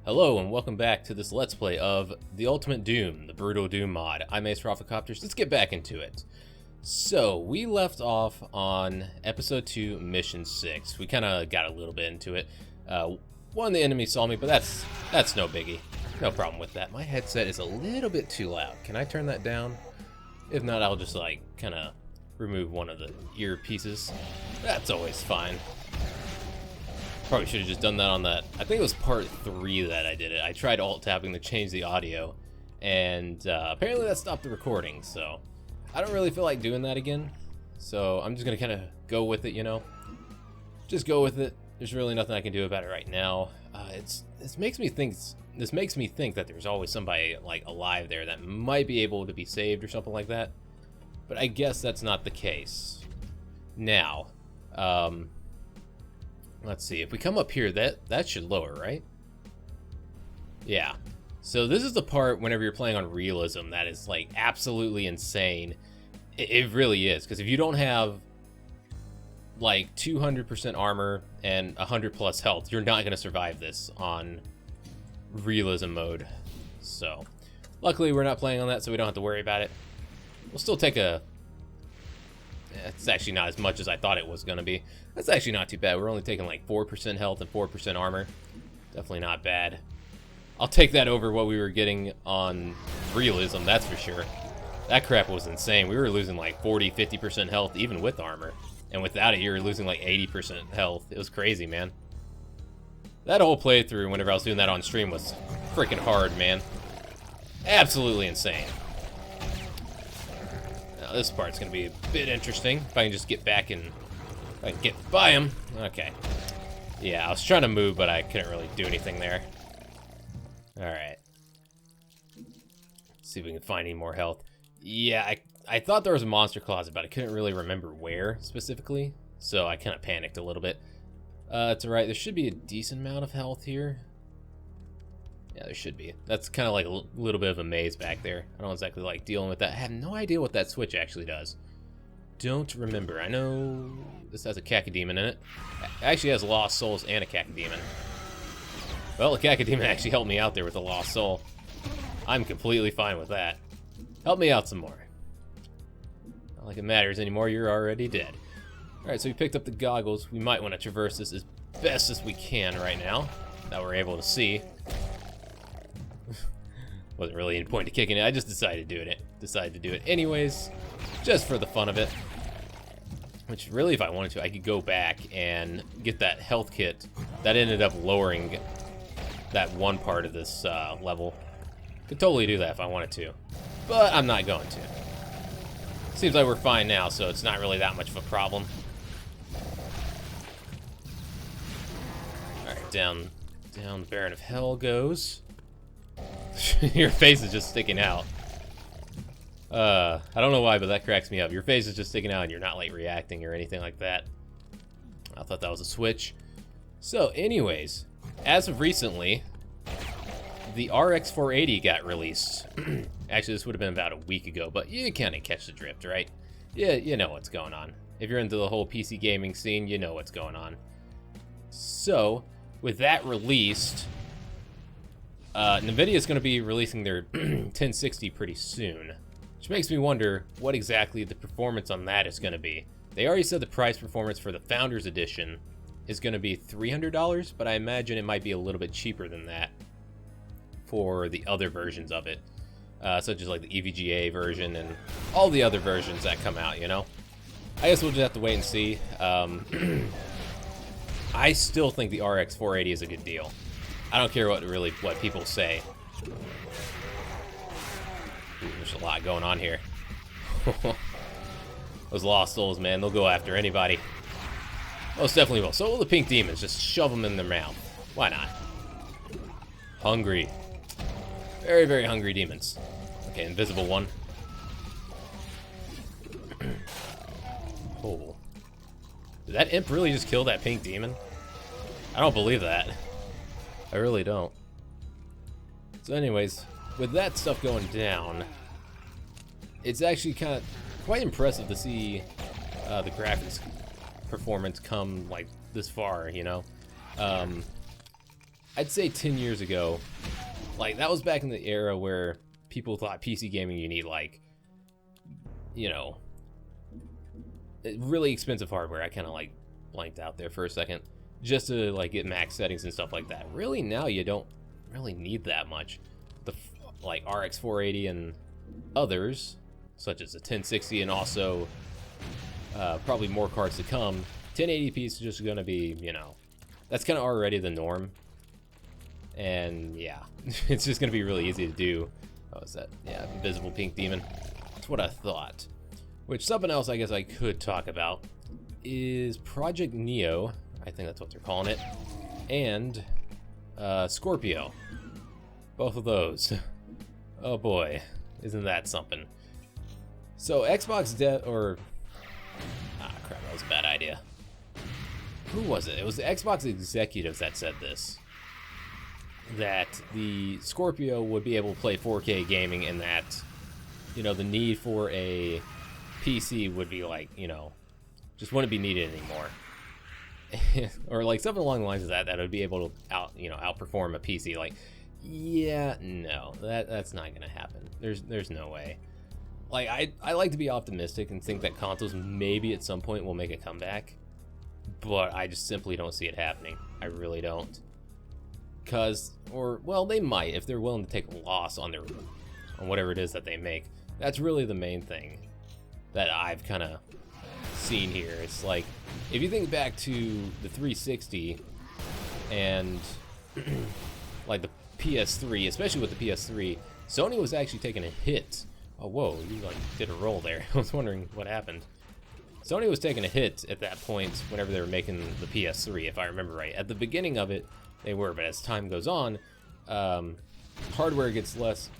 Hello and welcome back to this Let's Play of The Ultimate Doom, the Brutal Doom mod. I'm AceRoflcopters. Let's get back into it. So, we left off on Episode 2, Mission 6. We kind of got a little bit into it. One of the enemies saw me, but that's no biggie. No problem with that. My headset is a little bit too loud. Can I turn that down? If not, I'll just like kind of remove one of the earpieces. That's always fine. Probably should have just done that on that. I think it was part 3 that I did it. I tried alt-tapping to change the audio, and apparently that stopped the recording, so I don't really feel like doing that again. So I'm just going to kind of go with it, you know? Just go with it. There's really nothing I can do about it right now. This makes me think that there's always somebody like alive there that might be able to be saved or something like that. But I guess that's not the case. Now, let's see, if we come up here, that should lower, right? Yeah. So this is the part whenever you're playing on realism that is like absolutely insane. It really is, because if you don't have like 200% armor and 100 plus health, you're not going to survive this on realism mode. So luckily we're not playing on that, so we don't have to worry about it. We'll still take a... It's actually not as much as I thought it was going to be. That's actually not too bad. We're only taking like 4% health and 4% armor. Definitely not bad. I'll take that over what we were getting on realism, that's for sure. That crap was insane. We were losing like 40, 50% health even with armor. And without it, you were losing like 80% health. It was crazy, man. That whole playthrough, whenever I was doing that on stream, was freaking hard, man. Absolutely insane. Now, this part's going to be a bit interesting. If I can just get back and... If I can get by him. Okay. Yeah, I was trying to move, but I couldn't really do anything there. Alright. See if we can find any more health. Yeah, I thought there was a monster closet, but I couldn't really remember where specifically. So I kind of panicked a little bit. It's alright. There should be a decent amount of health here. Yeah, there should be. That's kind of like a little bit of a maze back there. I don't exactly like dealing with that. I have no idea what that switch actually does. Don't remember. I know this has a cacodemon in it. It actually has lost souls and a cacodemon. Well, the cacodemon actually helped me out there with the lost soul. I'm completely fine with that. Help me out some more. Not like it matters anymore. You're already dead. Alright, so we picked up the goggles. We might want to traverse this as best as we can right now, that we're able to see. Wasn't really any point to kicking it. I just decided to do it anyways, just for the fun of it. Which really, if I wanted to, I could go back and get that health kit. That ended up lowering that one part of this level. Could totally do that if I wanted to, but I'm not going to. Seems like we're fine now, so it's not really that much of a problem. Alright, down the Baron of Hell goes. Your face is just sticking out. I don't know why, but that cracks me up. Your face is just sticking out and you're not like reacting or anything like that. I thought that was a switch. So anyways, as of recently, the RX 480 got released. Actually, this would have been about a week ago, but you kind of catch the drift, right? Yeah, you know what's going on. If you're into the whole PC gaming scene, you know what's going on. So, with that released, NVIDIA is going to be releasing their 1060 pretty soon, which makes me wonder what exactly the performance on that is going to be. They already said the price performance for the Founders Edition is going to be $300, but I imagine it might be a little bit cheaper than that for the other versions of it, such as like the EVGA version and all the other versions that come out, you know? I guess we'll just have to wait and see. I still think the RX 480 is a good deal. I don't care what people say. Ooh, there's a lot going on here. Those lost souls, man, they'll go after anybody. Most definitely will. So will the pink demons. Just shove them in their mouth. Why not? Hungry. Very, very hungry demons. Okay, invisible one. Oh. Did that imp really just kill that pink demon? I don't believe that. I really don't. So anyways, with that stuff going down, it's actually kind of quite impressive to see the graphics performance come like this far, you know? I'd say 10 years ago, like, that was back in the era where people thought PC gaming you need, like, you know, really expensive hardware. I kind of, like, blanked out there for a second. Just to, like, get max settings and stuff like that. Really, now you don't really need that much. The, like, RX 480 and others, such as the 1060 and also probably more cards to come, 1080p is just going to be, you know, that's kind of already the norm. And yeah, it's just going to be really easy to do. Oh, is that? Yeah, invisible pink demon. That's what I thought. Which, something else I guess I could talk about is Project Neo. I think that's what they're calling it. And Scorpio. Both of those. Oh boy, isn't that something. So Xbox crap, that was a bad idea. Who was it? It was the Xbox executives that said this. That the Scorpio would be able to play 4K gaming, and that, you know, the need for a PC would be like, you know, just wouldn't be needed anymore. Or like something along the lines of that, that would be able to outperform a PC. Like, yeah, no, that's not gonna happen. There's no way. Like, I like to be optimistic and think that consoles maybe at some point will make a comeback, but I just simply don't see it happening. I really don't. Well, they might if they're willing to take a loss on whatever it is that they make. That's really the main thing that I've kind of seen here. It's like, if you think back to the 360 and like the PS3, especially with the PS3, Sony was actually taking a hit. Oh, whoa, you like did a roll there. I was wondering what happened. Sony was taking a hit at that point whenever they were making the PS3, if I remember right. At the beginning of it, they were, but as time goes on, hardware gets less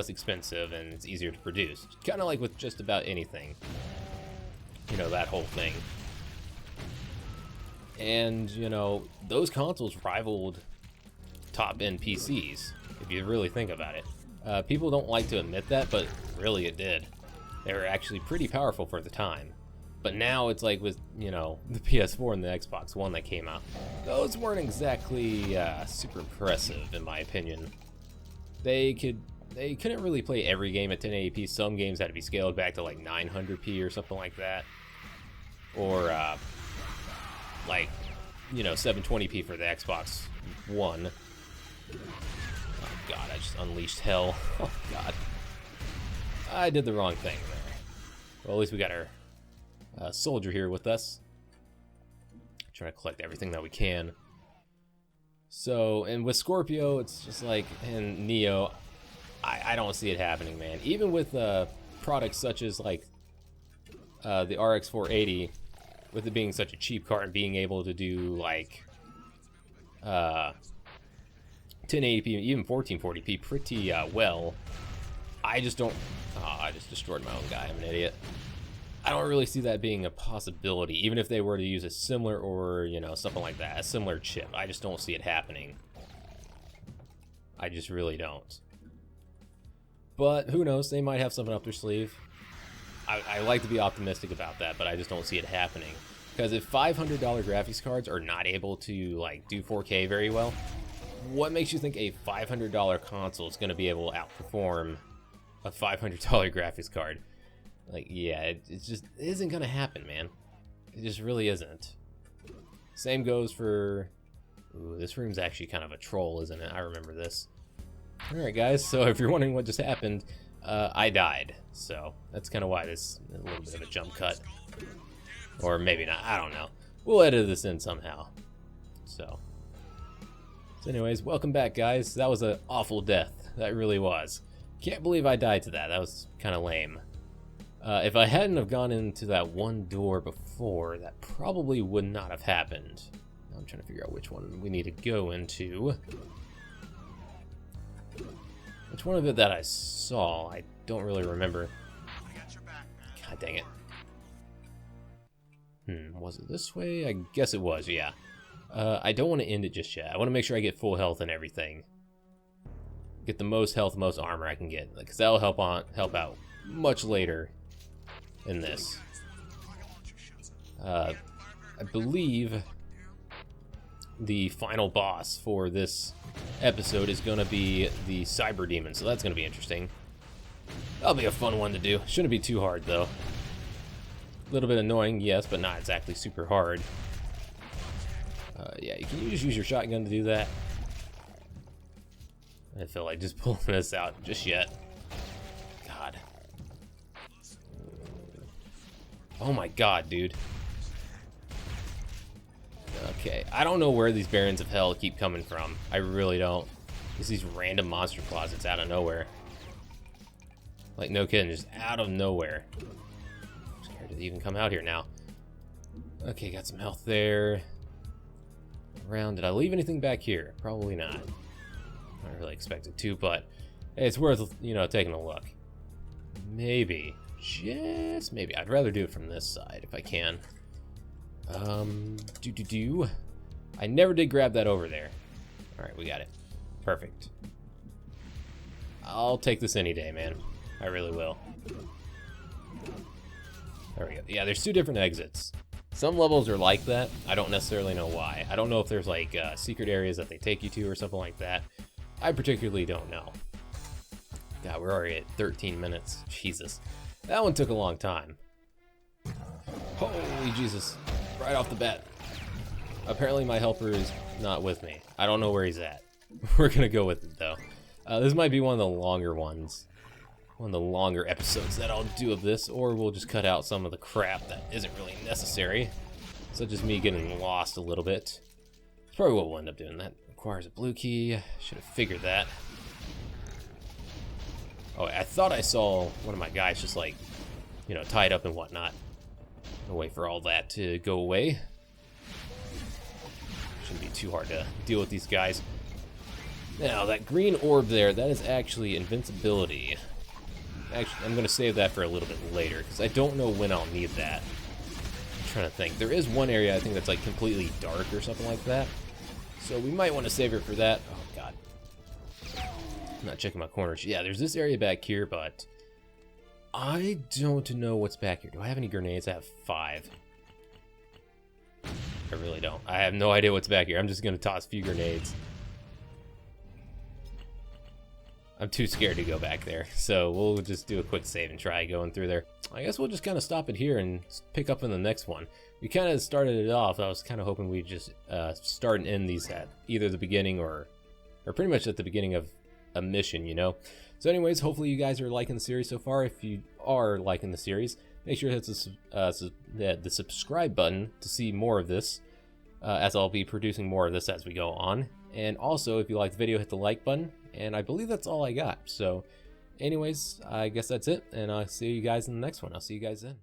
expensive and it's easier to produce. Kind of like with just about anything. You know, that whole thing. And, you know, those consoles rivaled top-end PCs, if you really think about it. People don't like to admit that, but really it did. They were actually pretty powerful for the time. But now it's like with, you know, the PS4 and the Xbox One that came out. Those weren't exactly super impressive, in my opinion. They couldn't really play every game at 1080p. Some games had to be scaled back to like 900p or something like that. Or, like, you know, 720p for the Xbox One. Oh god, I just unleashed hell. Oh god. I did the wrong thing there. Well, at least we got our soldier here with us. Trying to collect everything that we can. So, and with Scorpio, it's just like, and Neo, I don't see it happening, man. Even with products such as like the RX 480, with it being such a cheap card and being able to do like 1080p, even 1440p pretty well, I just don't. Oh, I just destroyed my own guy. I'm an idiot. I don't really see that being a possibility, even if they were to use a similar, or, you know, something like that, a similar chip. I just don't see it happening. I just really don't. But who knows? They might have something up their sleeve. I like to be optimistic about that, but I just don't see it happening. Because if $500 graphics cards are not able to like do 4K very well, what makes you think a $500 console is going to be able to outperform a $500 graphics card? Like, yeah, it isn't gonna happen, man. It just really isn't. Same goes for... Ooh, this room's actually kind of a troll, isn't it? I remember this. Alright, guys, so if you're wondering what just happened, I died. So, that's kind of why this is a little bit of a jump cut. Or maybe not, I don't know. We'll edit this in somehow. So anyways, welcome back, guys. That was an awful death. That really was. Can't believe I died to that. That was kind of lame. If I hadn't have gone into that one door before, that probably would not have happened. Now I'm trying to figure out which one we need to go into. Which one of it that I saw? I don't really remember. God dang it. Was it this way? I guess it was, yeah. I don't want to end it just yet. I want to make sure I get full health and everything. Get the most health, most armor I can get. Because that'll help out much later in this. I believe the final boss for this episode is going to be the Cyber Demon, so that's going to be interesting. That'll be a fun one to do. Shouldn't be too hard, though. A little bit annoying, yes, but not exactly super hard. Yeah, can you just use your shotgun to do that? I feel like just pulling this out just yet. God. Oh my god, dude. Okay, I don't know where these Barons of Hell keep coming from. I really don't. It's these random monster closets out of nowhere. Like, no kidding, just out of nowhere. I'm scared to even come out here now. Okay, got some health there. Around, did I leave anything back here? Probably not. Not really expected to, but hey, it's worth, you know, taking a look. Maybe, just maybe. I'd rather do it from this side if I can. I never did grab that over there. All right, we got it. Perfect. I'll take this any day, man. I really will. There we go. Yeah, there's 2 different exits. Some levels are like that. I don't necessarily know why. I don't know if there's like secret areas that they take you to or something like that. I particularly don't know. God, we're already at 13 minutes. Jesus. That one took a long time. Holy Jesus. Right off the bat. Apparently my helper is not with me. I don't know where he's at. We're gonna go with it though. This might be one of the longer ones. One of the longer episodes that I'll do of this, or we'll just cut out some of the crap that isn't really necessary. Such as me getting lost a little bit. That's probably what we'll end up doing. That requires a blue key. Should have figured that. Oh, I thought I saw one of my guys just like, you know, tied up and whatnot. I'll wait for all that to go away. Shouldn't be too hard to deal with these guys. Now, that green orb there, that is actually invincibility. Actually, I'm going to save that for a little bit later, because I don't know when I'll need that. I'm trying to think. There is one area, I think, that's like completely dark or something like that. So we might want to save it for that. Oh, God. I'm not checking my corners. Yeah, there's this area back here, but I don't know what's back here. Do I have any grenades? I have 5. I really don't. I have no idea what's back here. I'm just going to toss a few grenades. I'm too scared to go back there, so we'll just do a quick save and try going through there. I guess we'll just kind of stop it here and pick up in the next one. We kind of started it off. I was kind of hoping we'd just start and end these at either the beginning or pretty much at the beginning of a mission, you know? So anyways, hopefully you guys are liking the series so far. If you are liking the series, make sure to hit the subscribe button to see more of this, as I'll be producing more of this as we go on. And also, if you liked the video, hit the like button. And I believe that's all I got. So anyways, I guess that's it. And I'll see you guys in the next one. I'll see you guys then.